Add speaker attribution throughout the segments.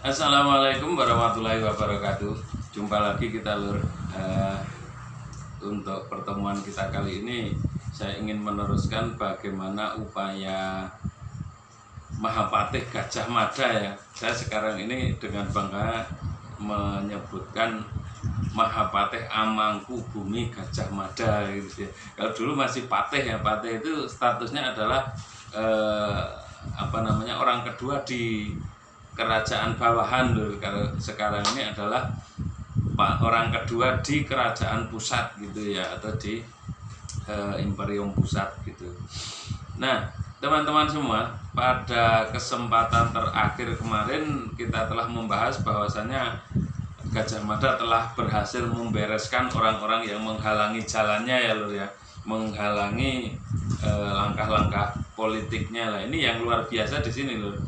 Speaker 1: Assalamualaikum warahmatullahi wabarakatuh. Jumpa lagi kita lur. Untuk pertemuan kita kali ini saya ingin meneruskan bagaimana upaya Mahapatih Gajah Mada ya. Saya sekarang ini dengan bangga menyebutkan Mahapatih Amangkubumi Gajah Mada gitu ya. Kalau dulu masih patih ya, patih itu statusnya adalah orang kedua di kerajaan bawahan loh. Kalau sekarang ini adalah orang kedua di kerajaan pusat gitu ya, atau di imperium pusat gitu. Nah, teman-teman semua, pada kesempatan terakhir kemarin kita telah membahas bahwasanya Gajah Mada telah berhasil membereskan orang-orang yang menghalangi jalannya ya lur ya, menghalangi langkah-langkah politiknya lah. Ini yang luar biasa di sini lur.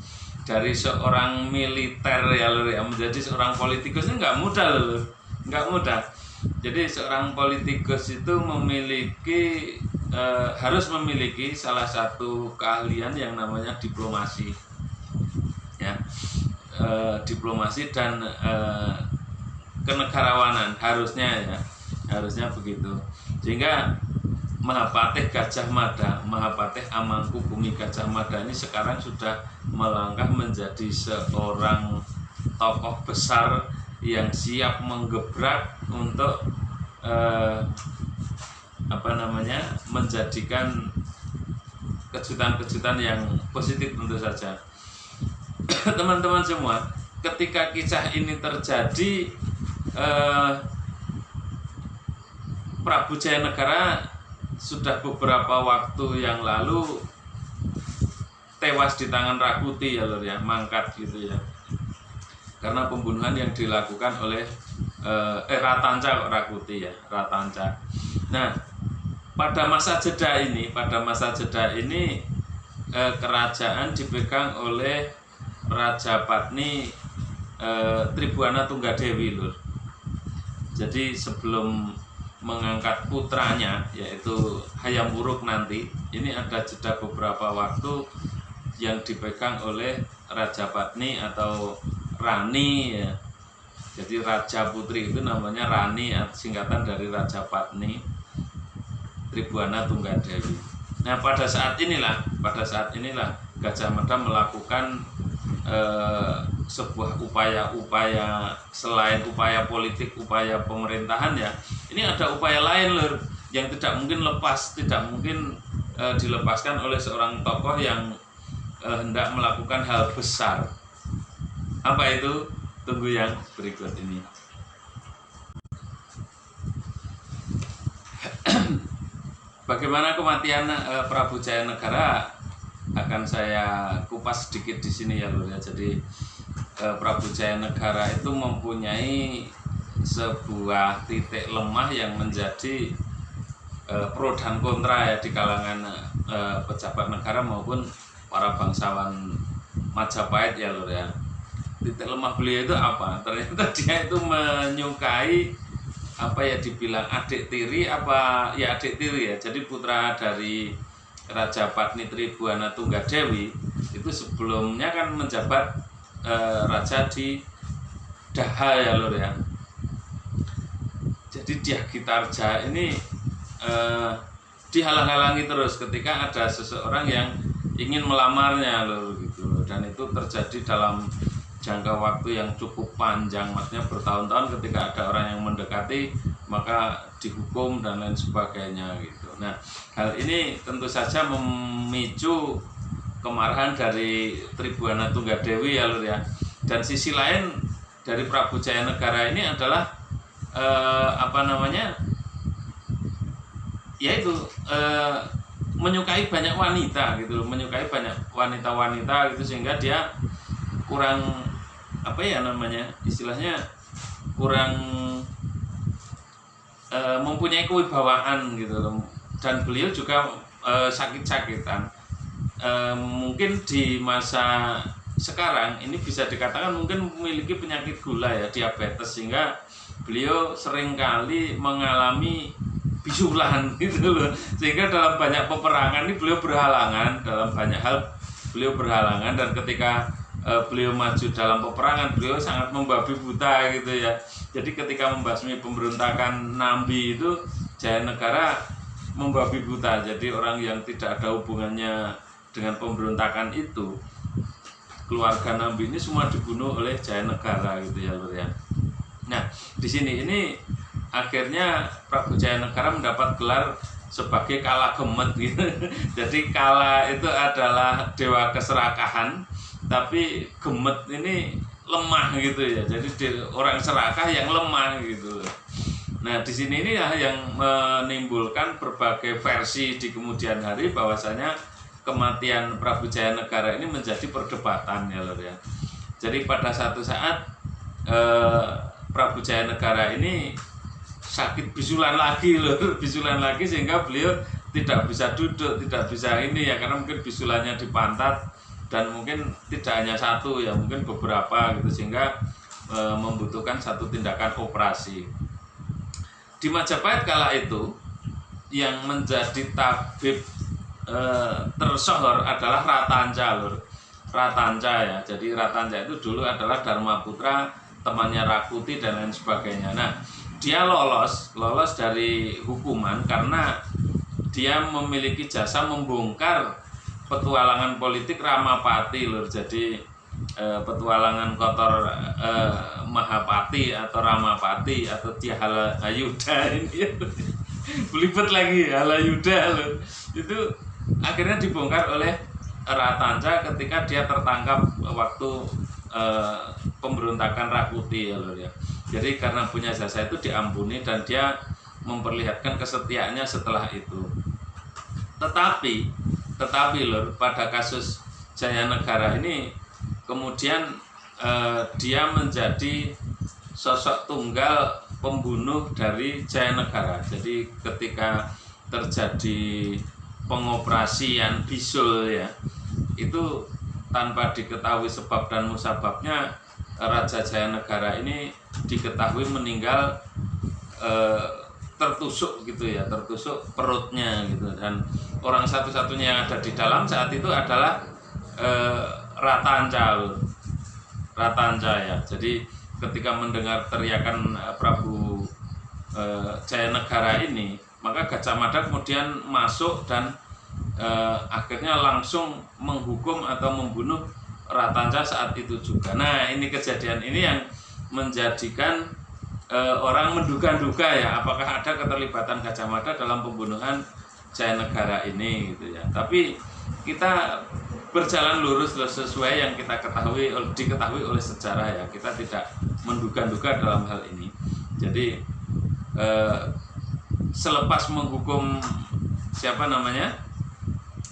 Speaker 1: Dari seorang militer ya lur ya, menjadi seorang politikus ini nggak mudah lur, nggak mudah. Jadi seorang politikus itu memiliki harus memiliki salah satu keahlian yang namanya diplomasi ya, diplomasi dan kenegarawanan harusnya ya, harusnya begitu. Sehingga Mahapatih Gajah Mada, Mahapatih Amangkubumi Gajah Mada ini sekarang sudah melangkah menjadi seorang tokoh besar yang siap menggebrak untuk menjadikan kejutan-kejutan yang positif tentu saja. Teman-teman semua, ketika kisah ini terjadi, Prabu Jayanegara sudah beberapa waktu yang lalu tewas di tangan Rakuti ya lur ya, mangkat gitu ya, karena pembunuhan yang dilakukan oleh Ratanca kok Rakuti ya, Ratanca. Nah, pada masa jeda ini kerajaan dipegang oleh Raja Patni Tribhuwana Tunggadewi lur. Jadi sebelum mengangkat putranya yaitu Hayam Wuruk nanti, ini ada jeda beberapa waktu yang dipegang oleh Raja Patni atau Rani ya. Jadi Raja Putri itu namanya Rani, singkatan dari Raja Patni Tribhuwana Tunggadewi. Nah, pada saat inilah Gajah Mada melakukan sebuah upaya selain upaya politik, upaya pemerintahan ya. Ini ada upaya lain lur, yang tidak mungkin dilepaskan oleh seorang tokoh yang hendak melakukan hal besar. Apa itu? Tunggu yang berikut ini. Bagaimana kematian Prabu Jayanegara akan saya kupas sedikit di sini ya lur ya. Jadi Prabu Jayanegara itu mempunyai sebuah titik lemah yang menjadi pro dan kontra ya di kalangan pejabat negara maupun para bangsawan Majapahit ya lur ya. Titik lemah beliau itu apa? Ternyata dia itu menyukai dibilang adik tiri ya. Jadi putra dari Raja Patni Tribhuwana Tunggadewi itu sebelumnya kan menjabat raja di Daha ya lur ya. Jadi Diagitarja ini dihalang-halangi terus ketika ada seseorang yang ingin melamarnya lur gitu. Dan itu terjadi dalam jangka waktu yang cukup panjang, maksudnya bertahun-tahun. Ketika ada orang yang mendekati maka dihukum dan lain sebagainya gitu. Nah, hal ini tentu saja memicu kemarahan dari Tribhuwana Tunggadewi ya lur ya. Dan sisi lain dari Prabu Jayanegara ini adalah menyukai banyak wanita gitu, menyukai banyak wanita-wanita gitu, sehingga dia kurang istilahnya kurang mempunyai kewibawaan gitu. Dan beliau juga sakit-sakitan. Mungkin di masa sekarang ini bisa dikatakan mungkin memiliki penyakit gula ya, diabetes, sehingga beliau seringkali mengalami bisulan gitu loh. Sehingga dalam banyak peperangan ini beliau berhalangan, dalam banyak hal beliau berhalangan. Dan ketika beliau maju dalam peperangan, beliau sangat membabi buta gitu ya. Jadi ketika membasmi pemberontakan Nambi itu, Jayanegara membabi buta. Jadi orang yang tidak ada hubungannya dengan pemberontakan itu, keluarga Nambi ini semua dibunuh oleh Jayanegara gitu ya, Lur ya. Nah, di sini ini akhirnya Prabu Jayanegara mendapat gelar sebagai Kala Gemet gitu. Jadi Kala itu adalah dewa keserakahan, tapi Gemet ini lemah gitu ya. Jadi orang serakah yang lemah gitu. Nah, di sini ini yang menimbulkan berbagai versi di kemudian hari, bahwasanya kematian Prabu Jayanegara ini menjadi perdebatan ya, Lur ya. Jadi pada satu saat Prabu Jayanegara ini sakit bisulan lagi loh, bisulan lagi, sehingga beliau tidak bisa duduk, tidak bisa ini ya, karena mungkin bisulannya di pantat dan mungkin tidak hanya satu ya, mungkin beberapa gitu, sehingga membutuhkan satu tindakan operasi. Di Majapahit kala itu yang menjadi tabib tersohor adalah Ratanca, Lur. Ratanca ya. Jadi Ratanca itu dulu adalah Dharma Putra, temannya Rakuti dan lain sebagainya. Nah, dia lolos dari hukuman karena dia memiliki jasa membongkar petualangan politik Ramapati, Lur. Jadi petualangan kotor Mahapati atau Ramapati atau dia Halayuda ini belibet lagi Halayuda, Lur. Itu akhirnya dibongkar oleh Ratanca ketika dia tertangkap waktu pemberontakan Rakuti ya, Lur ya. Jadi karena punya jasa itu diampuni dan dia memperlihatkan kesetiaannya setelah itu. Tetapi Lur, pada kasus Jayanegara ini kemudian dia menjadi sosok tunggal pembunuh dari Jayanegara. Jadi ketika terjadi pengoperasian bisul ya, itu tanpa diketahui sebab dan musababnya Raja Jayanegara ini diketahui meninggal tertusuk gitu ya, tertusuk perutnya gitu, dan orang satu-satunya yang ada di dalam saat itu adalah Ratanca ya. Jadi ketika mendengar teriakan Prabu Jayanegara ini, maka Gajah Mada kemudian masuk dan akhirnya langsung menghukum atau membunuh Ratanca saat itu juga. Nah, ini kejadian ini yang menjadikan orang menduga-duga ya, apakah ada keterlibatan Gajah Mada dalam pembunuhan Jayanegara ini gitu ya. Tapi kita berjalan lurus sesuai yang kita diketahui oleh sejarah ya. Kita tidak menduga-duga dalam hal ini. Jadi selepas menghukum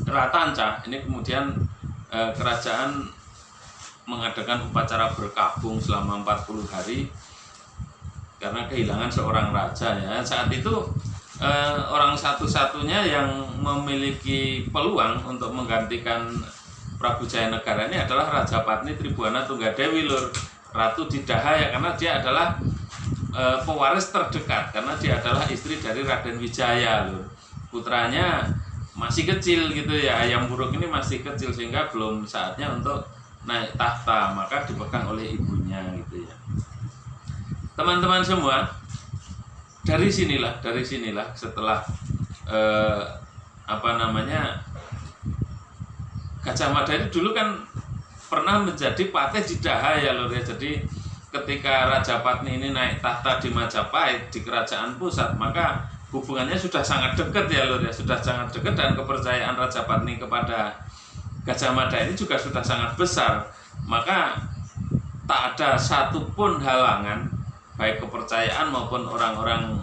Speaker 1: Ratanca, ini kemudian kerajaan mengadakan upacara berkabung selama 40 hari karena kehilangan seorang raja ya. Saat itu orang satu-satunya yang memiliki peluang untuk menggantikan Prabu Jayanegara ini adalah Rajapatni Tribuana Tunggadewi, Lur, Ratu Didahaya, karena dia adalah pewaris terdekat, karena dia adalah istri dari Raden Wijaya, Lur. Putranya masih kecil gitu ya, Ayam Buruk ini masih kecil sehingga belum saatnya untuk naik tahta, maka dipegang oleh ibunya gitu ya. Teman-teman semua, dari sinilah setelah Gajah Mada itu dulu kan pernah menjadi patih di Dahaya, Lur ya. Jadi ketika Rajapatni ini naik tahta di Majapahit, di kerajaan pusat, maka hubungannya sudah sangat dekat ya, Lur ya, sudah sangat dekat, dan kepercayaan Rajapatni kepada Gajah Mada ini juga sudah sangat besar. Maka tak ada satupun halangan, baik kepercayaan maupun orang-orang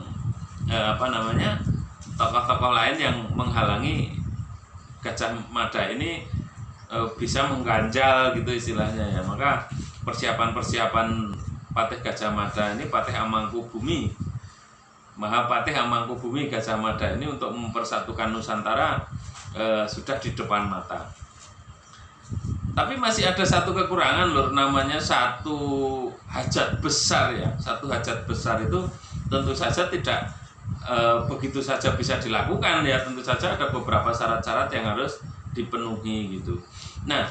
Speaker 1: tokoh-tokoh lain yang menghalangi Gajah Mada ini bisa mengganjal gitu istilahnya ya. Maka persiapan Patih Gajah Mada ini, Patih Amangkubumi, Mahapatih Amangkubumi Gajah Mada ini untuk mempersatukan Nusantara sudah di depan mata. Tapi masih ada satu kekurangan, Lur, namanya satu hajat besar ya. Satu hajat besar itu tentu saja tidak begitu saja bisa dilakukan ya. Tentu saja ada beberapa syarat-syarat yang harus dipenuhi gitu. Nah,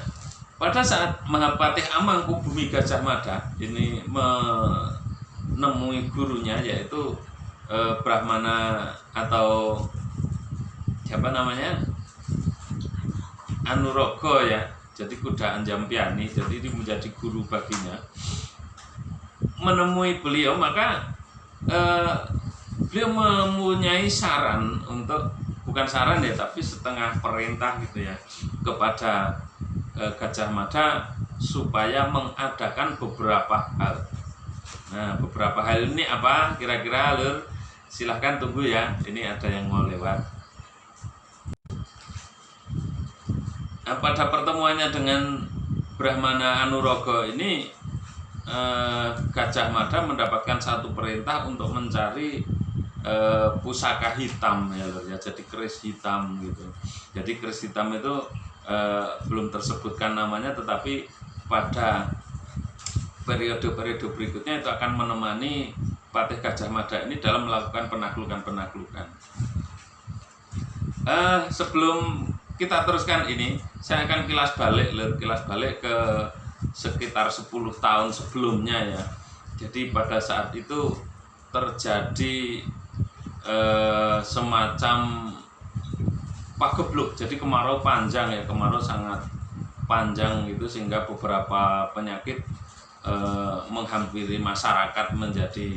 Speaker 1: pada saat Mahapatih Amangkubumi Gajah Mada ini menemui gurunya, yaitu Brahmana atau siapa namanya, Anurogo ya, jadi kuda Anjampiani, jadi ini menjadi guru baginya. Menemui beliau, maka beliau mempunyai saran untuk, bukan saran ya, tapi setengah perintah gitu ya, kepada Gajah Mada supaya mengadakan beberapa hal. Nah, beberapa hal ini apa kira-kira, Lur? Silahkan tunggu ya, ini ada yang mau lewat. Pada pertemuannya dengan Brahmana Anurogo ini, Gajah Mada mendapatkan satu perintah untuk mencari pusaka hitam ya, Lur ya, jadi keris hitam gitu. Jadi keris hitam itu belum tersebutkan namanya, tetapi pada periode-periode berikutnya itu akan menemani Patih Gajah Mada ini dalam melakukan penaklukan-penaklukan. Sebelum kita teruskan ini, saya akan kilas balik ke sekitar 10 tahun sebelumnya ya. Jadi pada saat itu terjadi semacam pagebluk, jadi kemarau panjang ya, kemarau sangat panjang gitu, sehingga beberapa penyakit menghampiri masyarakat, menjadi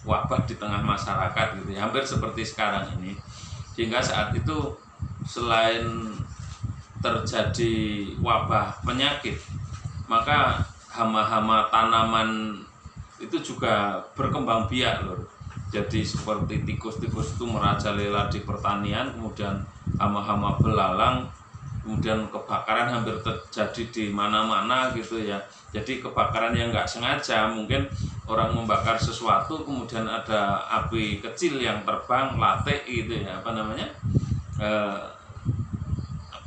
Speaker 1: wabah di tengah masyarakat gitu ya, hampir seperti sekarang ini. Sehingga saat itu selain terjadi wabah penyakit, maka hama-hama tanaman itu juga berkembang biak, Lur. Jadi seperti tikus-tikus itu merajalela di pertanian, kemudian hama-hama belalang, kemudian kebakaran hampir terjadi di mana-mana gitu ya. Jadi kebakaran yang nggak sengaja, mungkin orang membakar sesuatu, kemudian ada api kecil yang terbang, latek gitu ya, apa namanya,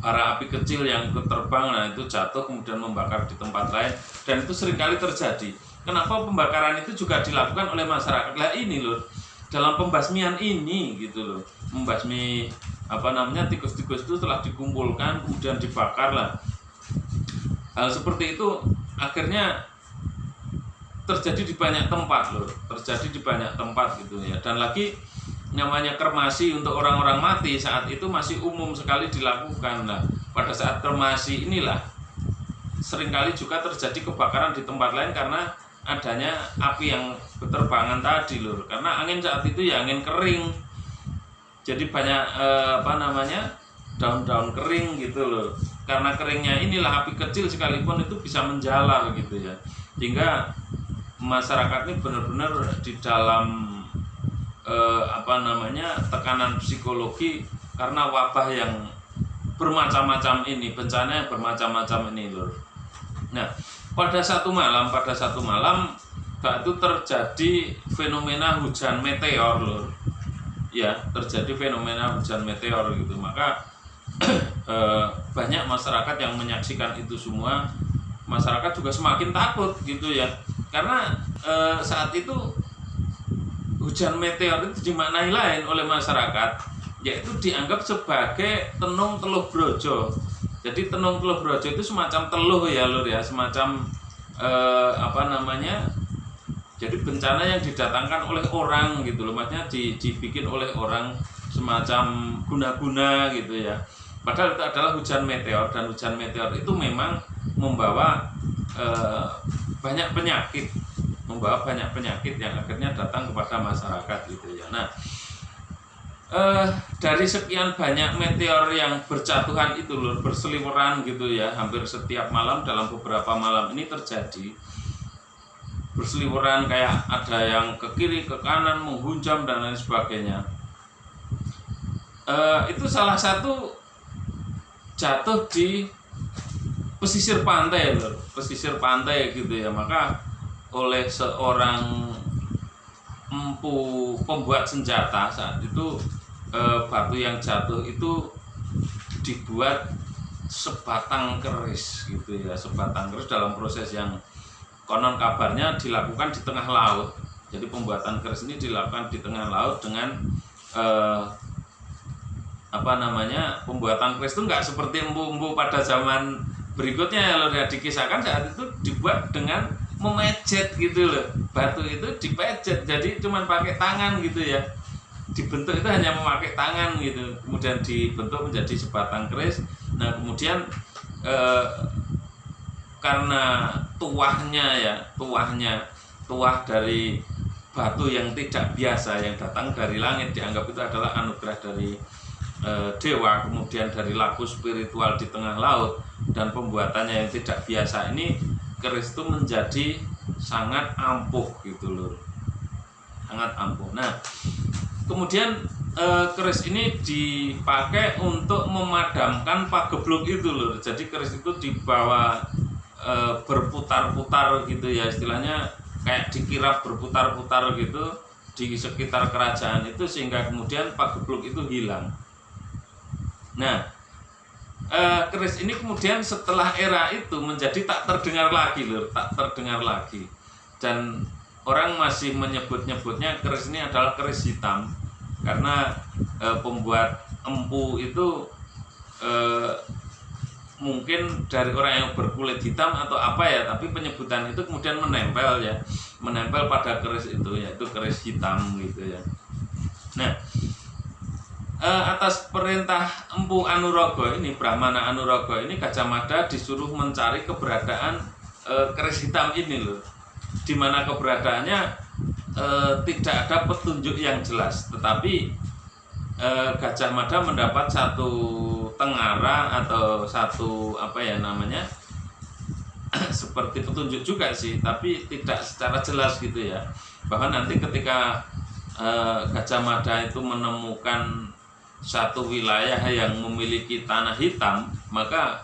Speaker 1: bara api kecil yang terbang, nah itu jatuh kemudian membakar di tempat lain, dan itu seringkali terjadi. Kenapa pembakaran itu juga dilakukan oleh masyarakat? Lah ini loh, dalam pembasmian ini gitu loh, membasmi apa namanya, tikus-tikus itu telah dikumpulkan kemudian dibakar lah. Hal seperti itu akhirnya terjadi di banyak tempat loh, terjadi di banyak tempat gitu ya. Dan lagi namanya kremasi untuk orang-orang mati saat itu masih umum sekali dilakukan. Nah, pada saat kremasi inilah seringkali juga terjadi kebakaran di tempat lain karena adanya api yang berterbangan tadi lur. Karena angin saat itu ya angin kering, jadi banyak apa namanya, daun-daun kering gitu loh. Karena keringnya inilah api kecil sekalipun itu bisa menjalar gitu ya, sehingga masyarakat ini benar-benar di dalam apa namanya, tekanan psikologi karena wabah yang bermacam-macam ini, bencana yang bermacam-macam ini lur. Nah, pada satu malam itu terjadi fenomena hujan meteor lur. Ya, terjadi fenomena hujan meteor gitu. Maka banyak masyarakat yang menyaksikan itu semua. Masyarakat juga semakin takut gitu ya. Karena saat itu hujan meteor itu dimaknai lain oleh masyarakat, yaitu dianggap sebagai tenung teluh brojo. Jadi tenung teluh brojo itu semacam teluh ya lur ya, semacam apa namanya, jadi bencana yang didatangkan oleh orang gitu loh, maksudnya dibikin oleh orang, semacam guna-guna gitu ya. Padahal itu adalah hujan meteor, dan hujan meteor itu memang membawa banyak penyakit, yang akhirnya datang kepada masyarakat gitu ya. Nah, dari sekian banyak meteor yang berjatuhan itu lur, berseliweran gitu ya, hampir setiap malam dalam beberapa malam ini terjadi berseliweran, kayak ada yang ke kiri ke kanan menghunjam dan lain sebagainya. Itu salah satu jatuh di pesisir pantai lur, pesisir pantai gitu ya. Maka oleh seorang empu pembuat senjata saat itu, batu yang jatuh itu dibuat sebatang keris gitu ya, sebatang keris dalam proses yang konon kabarnya dilakukan di tengah laut. Jadi pembuatan keris ini dilakukan di tengah laut dengan apa namanya, pembuatan keris itu nggak seperti empu-empu pada zaman berikutnya ya lur ya, dikisahkan saat itu dibuat dengan memejet gitu loh, batu itu dipejet, jadi cuman pakai tangan gitu ya, dibentuk itu hanya memakai tangan gitu, kemudian dibentuk menjadi sebatang keris. Nah kemudian karena tuah dari batu yang tidak biasa yang datang dari langit, dianggap itu adalah anugerah dari dewa, kemudian dari laku spiritual di tengah laut, dan pembuatannya yang tidak biasa ini, keris itu menjadi sangat ampuh gitu loh, sangat ampuh. Nah kemudian keris ini dipakai untuk memadamkan pagebluk itu loh, jadi keris itu dibawa berputar-putar gitu ya, istilahnya kayak dikirap berputar-putar gitu di sekitar kerajaan itu, sehingga kemudian pagebluk itu hilang. Nah keris ini kemudian setelah era itu menjadi tak terdengar lagi loh, tak terdengar lagi, dan orang masih menyebut-nyebutnya keris ini adalah keris hitam, karena pembuat empu itu mungkin dari orang yang berkulit hitam atau apa ya, tapi penyebutan itu kemudian menempel pada keris itu, yaitu keris hitam gitu ya. Nah atas perintah Empu Anurogo ini, Brahmana Anurogo ini, Gajah Mada disuruh mencari keberadaan keris hitam ini loh, dimana keberadaannya tidak ada petunjuk yang jelas, tetapi Gajah Mada mendapat satu tengara atau satu apa ya namanya seperti petunjuk juga sih, tapi tidak secara jelas gitu ya, bahwa nanti ketika Gajah Mada itu menemukan satu wilayah yang memiliki tanah hitam, maka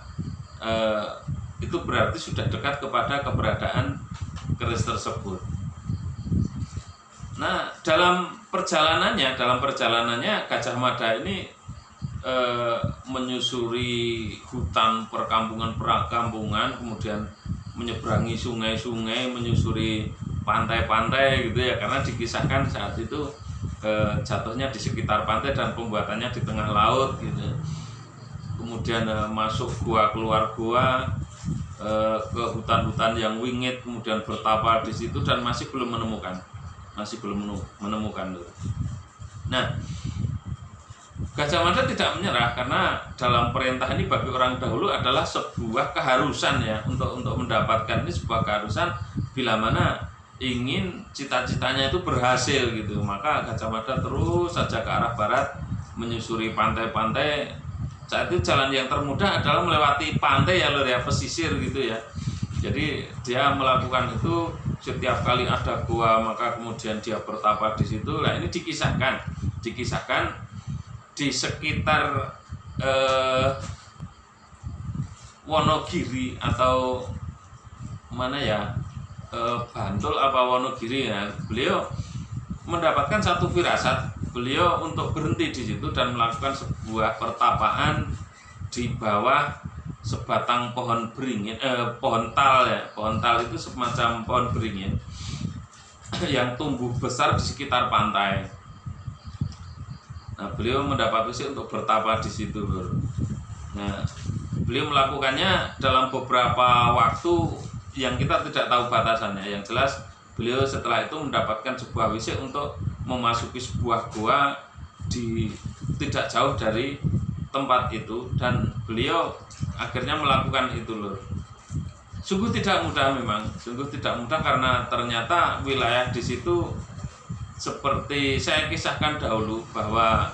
Speaker 1: itu berarti sudah dekat kepada keberadaan keris tersebut. Nah dalam perjalanannya Gajah Mada ini menyusuri hutan perkampungan, kemudian menyeberangi sungai-sungai, menyusuri pantai-pantai gitu ya, karena dikisahkan saat itu jatuhnya di sekitar pantai dan pembuatannya di tengah laut gitu. Kemudian masuk gua, keluar gua, ke hutan-hutan yang wingit, kemudian bertapa di situ dan masih belum menemukan. Nah Gajah Mada tidak menyerah, karena dalam perintah ini bagi orang dahulu adalah sebuah keharusan ya, untuk mendapatkan ini sebuah keharusan, bila mana ingin cita-citanya itu berhasil gitu. Maka Gajah Mada terus saja ke arah barat menyusuri pantai-pantai. Saat itu jalan yang termudah adalah melewati pantai ya lur ya, pesisir gitu ya. Jadi dia melakukan itu setiap kali ada gua, maka kemudian dia bertapa di situ. Nah ini dikisahkan di sekitar Wonogiri atau mana ya, Bantul apa Wonogiri ya, beliau mendapatkan satu firasat, beliau untuk berhenti di situ dan melakukan sebuah pertapaan di bawah sebatang pohon beringin, pohon tal ya. Pohon tal itu semacam pohon beringin yang tumbuh besar di sekitar pantai. Nah, beliau mendapat usia untuk bertapa di situ. Nah, beliau melakukannya dalam beberapa waktu yang kita tidak tahu batasannya. Yang jelas beliau setelah itu mendapatkan sebuah wisi untuk memasuki sebuah gua di tidak jauh dari tempat itu, dan beliau akhirnya melakukan itu lur. Sungguh tidak mudah memang, sungguh tidak mudah, karena ternyata wilayah di situ seperti saya kisahkan dahulu bahwa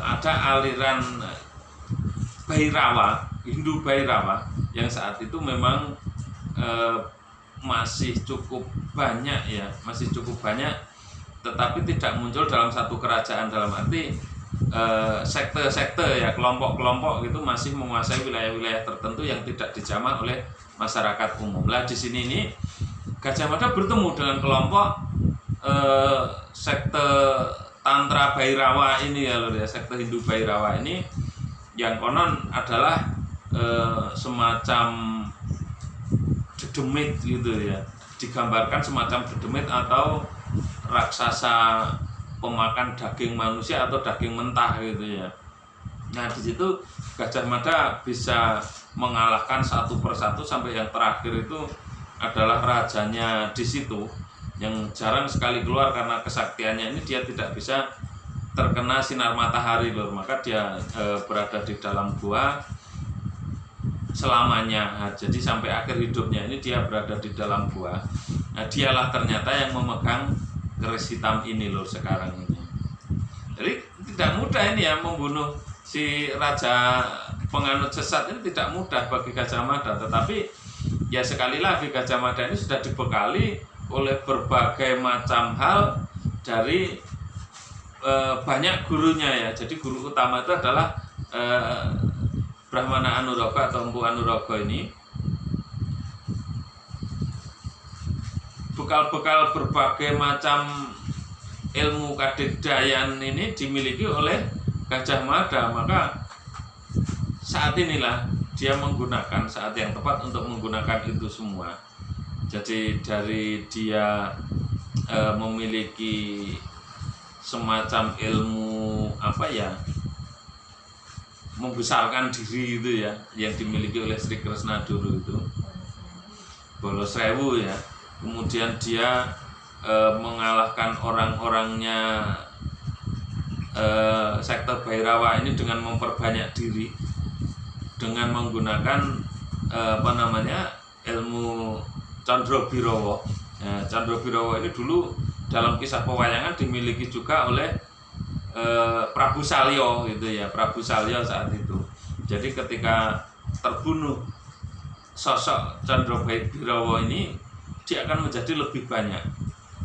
Speaker 1: ada aliran Bhairawa, Hindu Bhairawa, yang saat itu memang masih cukup banyak ya, tetapi tidak muncul dalam satu kerajaan, dalam arti sekte-sekte ya, kelompok-kelompok gitu masih menguasai wilayah-wilayah tertentu yang tidak dijamah oleh masyarakat umum. Lah di sini ini Gajah Mada bertemu dengan kelompok sekte Tantra Bhairawa ini ya lur ya, sekte Hindu Bhairawa ini, yang konon adalah semacam dedemit gitu ya, digambarkan semacam dedemit atau raksasa pemakan daging manusia atau daging mentah gitu ya. Nah di situ Gajah Mada bisa mengalahkan satu persatu sampai yang terakhir itu adalah rajanya di situ yang jarang sekali keluar karena kesaktiannya ini. Dia tidak bisa terkena sinar matahari lur, maka dia berada di dalam gua selamanya. Nah, jadi sampai akhir hidupnya ini dia berada di dalam gua. Nah, dialah ternyata yang memegang keris hitam ini lur sekarang ini. Jadi tidak mudah ini ya membunuh si raja penganut sesat ini, tidak mudah bagi Gajah Mada. Tetapi ya sekali lagi Gajah Mada ini sudah dibekali oleh berbagai macam hal dari banyak gurunya ya. Jadi guru utama itu adalah Brahmana Anuraga atau Empu Anuraga ini. Bekal-bekal berbagai macam ilmu kadigdayan ini dimiliki oleh Gajah Mada, maka saat inilah dia menggunakan saat yang tepat untuk menggunakan itu semua. Jadi dari dia memiliki semacam ilmu apa ya, membesarkan diri itu ya, yang dimiliki oleh Sri Kresna dulu itu bolos sewu ya. Kemudian dia mengalahkan orang-orangnya sekte Bhairawa ini dengan memperbanyak diri, dengan menggunakan ilmu Candra-birawa. Ya, Candra-birawa ini dulu dalam kisah pewayangan dimiliki juga oleh Prabu Salya gitu ya, Prabu Salya saat itu. Jadi ketika terbunuh sosok Candra-birawa ini, dia akan menjadi lebih banyak.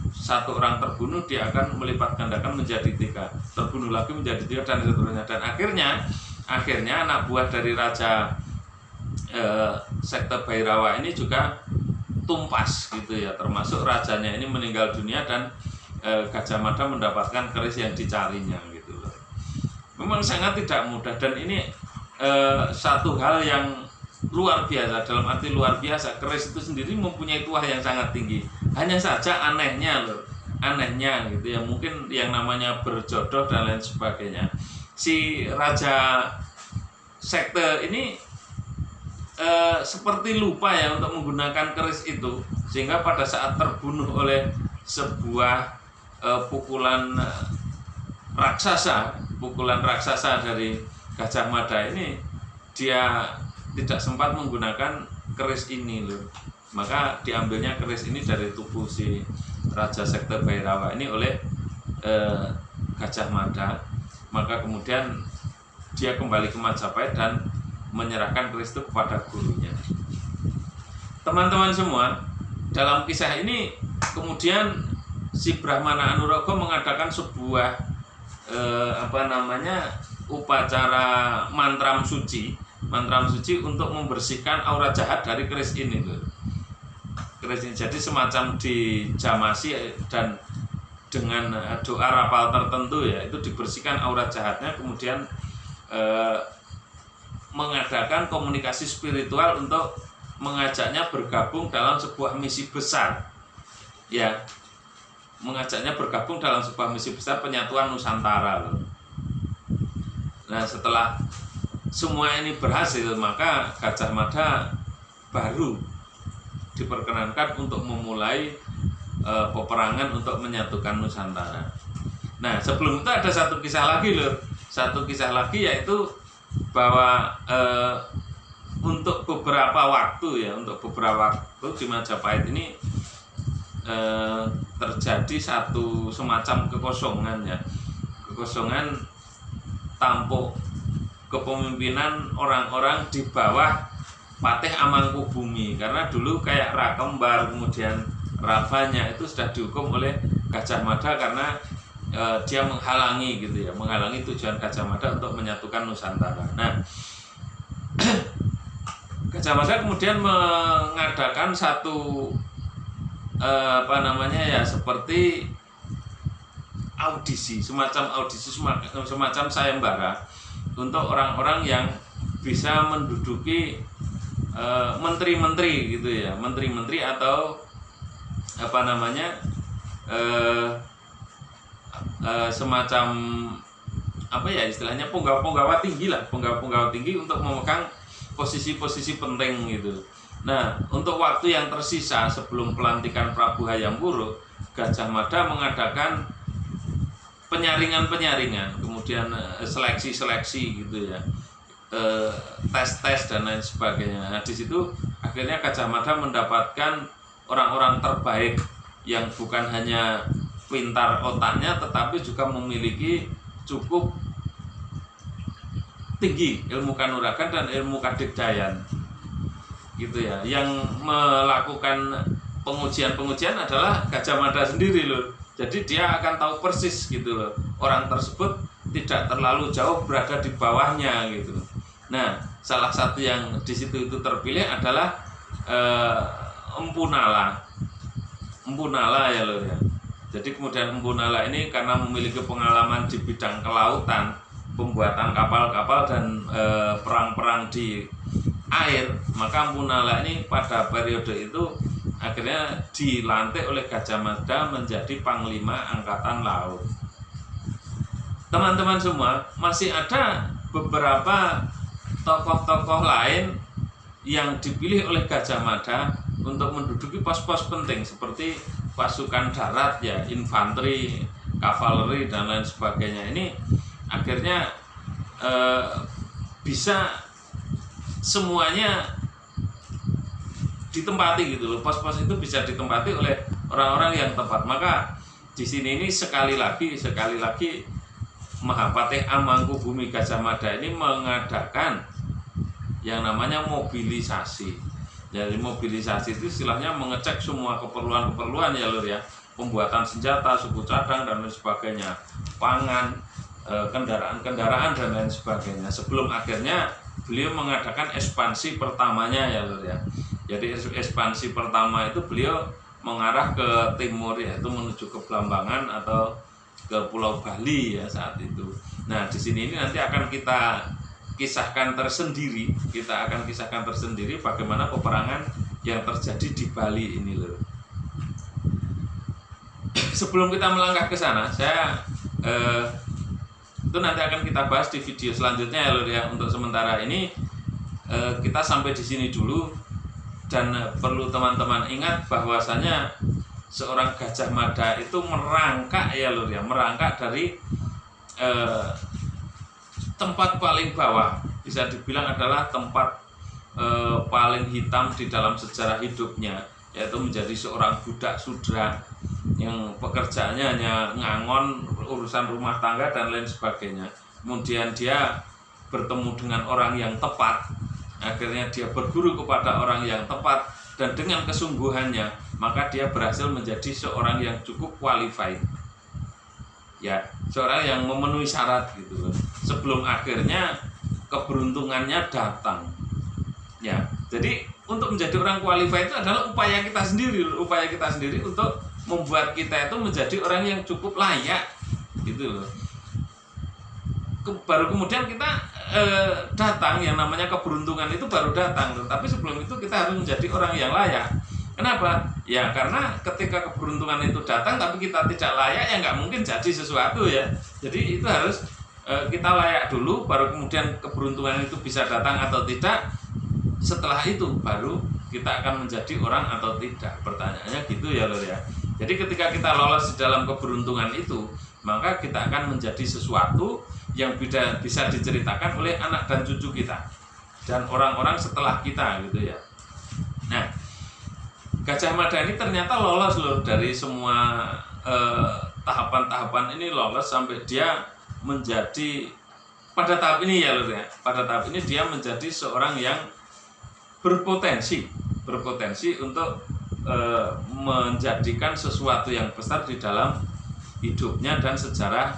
Speaker 1: Satu orang terbunuh, dia akan melipat gandakan menjadi 3, terbunuh lagi menjadi 3, dan seterusnya. Dan akhirnya anak buah dari raja sekte Bhairawa ini juga tumpas gitu ya, termasuk rajanya ini meninggal dunia dan Gajah Mada mendapatkan keris yang dicarinya gitu loh. Memang sangat tidak mudah, dan ini satu hal yang luar biasa. Dalam arti luar biasa, keris itu sendiri mempunyai tuah yang sangat tinggi. Hanya saja anehnya loh, anehnya gitu ya, mungkin yang namanya berjodoh dan lain sebagainya, si raja sekte ini seperti lupa ya untuk menggunakan keris itu, sehingga pada saat terbunuh oleh sebuah pukulan raksasa dari Gajah Mada ini, dia tidak sempat menggunakan keris ini loh. Maka diambilnya keris ini dari tubuh si raja sekte Bhairawa ini oleh Gajah Mada. Maka kemudian dia kembali ke Majapahit dan menyerahkan keris itu kepada gurunya. Teman-teman semua, dalam kisah ini kemudian si Brahmana Anuraga mengadakan sebuah upacara mantram suci untuk membersihkan aura jahat dari keris ini loh. Keris ini jadi semacam dijamasi dan dengan doa rapal tertentu ya, itu dibersihkan aura jahatnya, kemudian mengadakan komunikasi spiritual untuk mengajaknya bergabung dalam sebuah misi besar ya, mengajaknya bergabung dalam sebuah misi besar penyatuan Nusantara loh. Nah, setelah semua ini berhasil, maka Gajah Mada baru diperkenankan untuk memulai peperangan untuk menyatukan Nusantara. Nah, sebelum itu ada satu kisah lagi loh, yaitu bahwa untuk beberapa waktu di Majapahit ini terjadi satu semacam kekosongan tampuk kepemimpinan orang-orang di bawah Patih Amangkubumi, karena dulu kayak Rakembar kemudian Rabanya itu sudah dihukum oleh Gajah Mada karena dia menghalangi tujuan Gajah Mada untuk menyatukan Nusantara. Nah, Gajah Mada kemudian mengadakan satu seperti semacam sayembara untuk orang-orang yang bisa menduduki menteri-menteri gitu ya, menteri-menteri atau semacam istilahnya penggawa tinggi untuk memegang posisi-posisi penting gitu. Nah, untuk waktu yang tersisa sebelum pelantikan Prabu Hayam Wuruk, Gajah Mada mengadakan penyaringan-penyaringan, kemudian seleksi-seleksi gitu ya, tes-tes dan lain sebagainya. Nah, di situ akhirnya Gajah Mada mendapatkan orang-orang terbaik yang bukan hanya pintar otaknya, tetapi juga memiliki cukup tinggi ilmu kanuragan dan ilmu kadikdayan gitu ya. Yang melakukan pengujian adalah Gajah Mada sendiri loh. Jadi dia akan tahu persis gitu loh, orang tersebut tidak terlalu jauh berada di bawahnya gitu. Nah, salah satu yang di situ itu terpilih adalah Empu Nala ya loh ya. Jadi kemudian Empu Nala ini karena memiliki pengalaman di bidang kelautan, pembuatan kapal-kapal dan perang-perang di air, maka Empu Nala ini pada periode itu akhirnya dilantik oleh Gajah Mada menjadi Panglima Angkatan Laut. Teman-teman semua, masih ada beberapa tokoh-tokoh lain yang dipilih oleh Gajah Mada untuk menduduki pos-pos penting seperti pasukan darat ya, infanteri, kavaleri dan lain sebagainya. Ini akhirnya bisa semuanya ditempati gitu loh. Pos-pos itu bisa ditempati oleh orang-orang yang tepat. Maka di sini ini sekali lagi Mahapatih Amangkubumi Gajah Mada ini mengadakan yang namanya mobilisasi. Jadi mobilisasi itu istilahnya mengecek semua keperluan-keperluan ya lur ya, pembuatan senjata, suku cadang dan lain sebagainya, pangan, kendaraan-kendaraan dan lain sebagainya. Sebelum akhirnya beliau mengadakan ekspansi pertamanya ya lur ya. Jadi ekspansi pertama itu beliau mengarah ke timur, yaitu menuju ke Blambangan atau ke Pulau Bali ya saat itu. Nah, di sini ini nanti akan kita kisahkan tersendiri, bagaimana peperangan yang terjadi di Bali ini loh. Sebelum kita melangkah ke sana, saya itu nanti akan kita bahas di video selanjutnya ya lho ya. Untuk sementara ini kita sampai di sini dulu, dan perlu teman-teman ingat bahwasanya seorang Gajah Mada itu merangkak ya lho ya, merangkak dari tempat paling bawah, bisa dibilang adalah tempat paling hitam di dalam sejarah hidupnya, yaitu menjadi seorang budak sudra yang pekerjaannya hanya ngangon urusan rumah tangga dan lain sebagainya. Kemudian dia bertemu dengan orang yang tepat, akhirnya dia berguru kepada orang yang tepat, dan dengan kesungguhannya maka dia berhasil menjadi seorang yang cukup qualified ya, seorang yang memenuhi syarat gitu loh, sebelum akhirnya keberuntungannya datang ya. Jadi untuk menjadi orang qualified itu adalah upaya kita sendiri untuk membuat kita itu menjadi orang yang cukup layak gitu loh. Baru kemudian kita datang, yang namanya keberuntungan itu baru datang, tapi sebelum itu kita harus menjadi orang yang layak. Kenapa? Ya karena ketika keberuntungan itu datang tapi kita tidak layak, ya nggak mungkin jadi sesuatu ya. Jadi itu harus kita layak dulu, baru kemudian keberuntungan itu bisa datang atau tidak. Setelah itu baru kita akan menjadi orang atau tidak. Pertanyaannya gitu ya lor ya. Jadi ketika kita lolos di dalam keberuntungan itu, maka kita akan menjadi sesuatu yang bisa diceritakan oleh anak dan cucu kita dan orang-orang setelah kita gitu ya. Nah, Gajah Mada ini ternyata lolos loh dari semua tahapan-tahapan ini, lolos sampai dia menjadi pada tahap ini ya lho ya. Pada tahap ini dia menjadi seorang yang berpotensi untuk menjadikan sesuatu yang besar di dalam hidupnya dan sejarah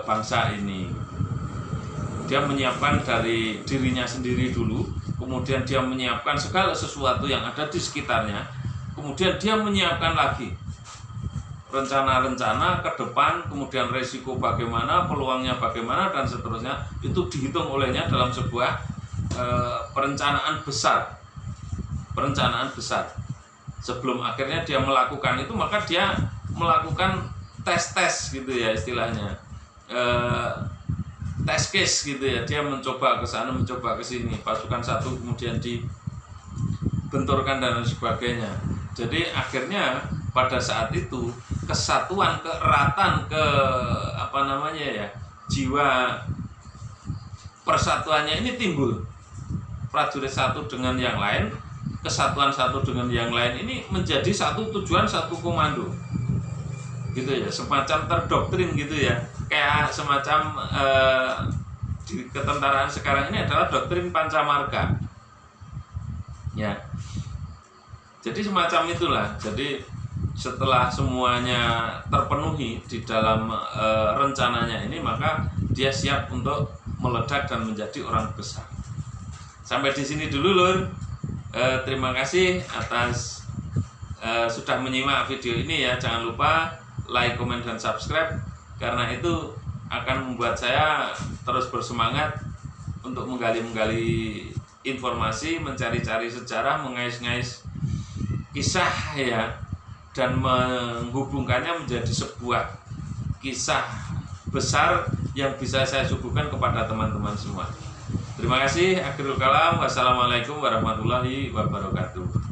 Speaker 1: bangsa ini. Dia menyiapkan dari dirinya sendiri dulu, kemudian dia menyiapkan segala sesuatu yang ada di sekitarnya, kemudian dia menyiapkan lagi rencana-rencana ke depan, kemudian resiko bagaimana, peluangnya bagaimana, dan seterusnya. Itu dihitung olehnya dalam sebuah perencanaan besar. Sebelum akhirnya dia melakukan itu, maka dia melakukan tes-tes gitu ya istilahnya. test case gitu ya, dia mencoba ke sana mencoba ke sini, pasukan satu kemudian dibenturkan dan lain sebagainya. Jadi akhirnya pada saat itu kesatuan, keeratan, jiwa persatuannya ini timbul. Prajurit satu dengan yang lain, kesatuan satu dengan yang lain ini menjadi satu tujuan, satu komando gitu ya, semacam terdoktrin gitu ya, kayak semacam di ketentaraan sekarang ini adalah doktrin pancamarga ya. Jadi semacam itulah. Jadi setelah semuanya terpenuhi di dalam rencananya ini, maka dia siap untuk meledak dan menjadi orang besar. Sampai di sini dulu Lur. Terima kasih atas sudah menyimak video ini ya. Jangan lupa like, komen, dan subscribe, karena itu akan membuat saya terus bersemangat untuk menggali-menggali informasi, mencari-cari sejarah, mengais-ngais kisah ya, dan menghubungkannya menjadi sebuah kisah besar yang bisa saya suguhkan kepada teman-teman semua. Terima kasih. Akhirul kalam. Wassalamualaikum warahmatullahi wabarakatuh.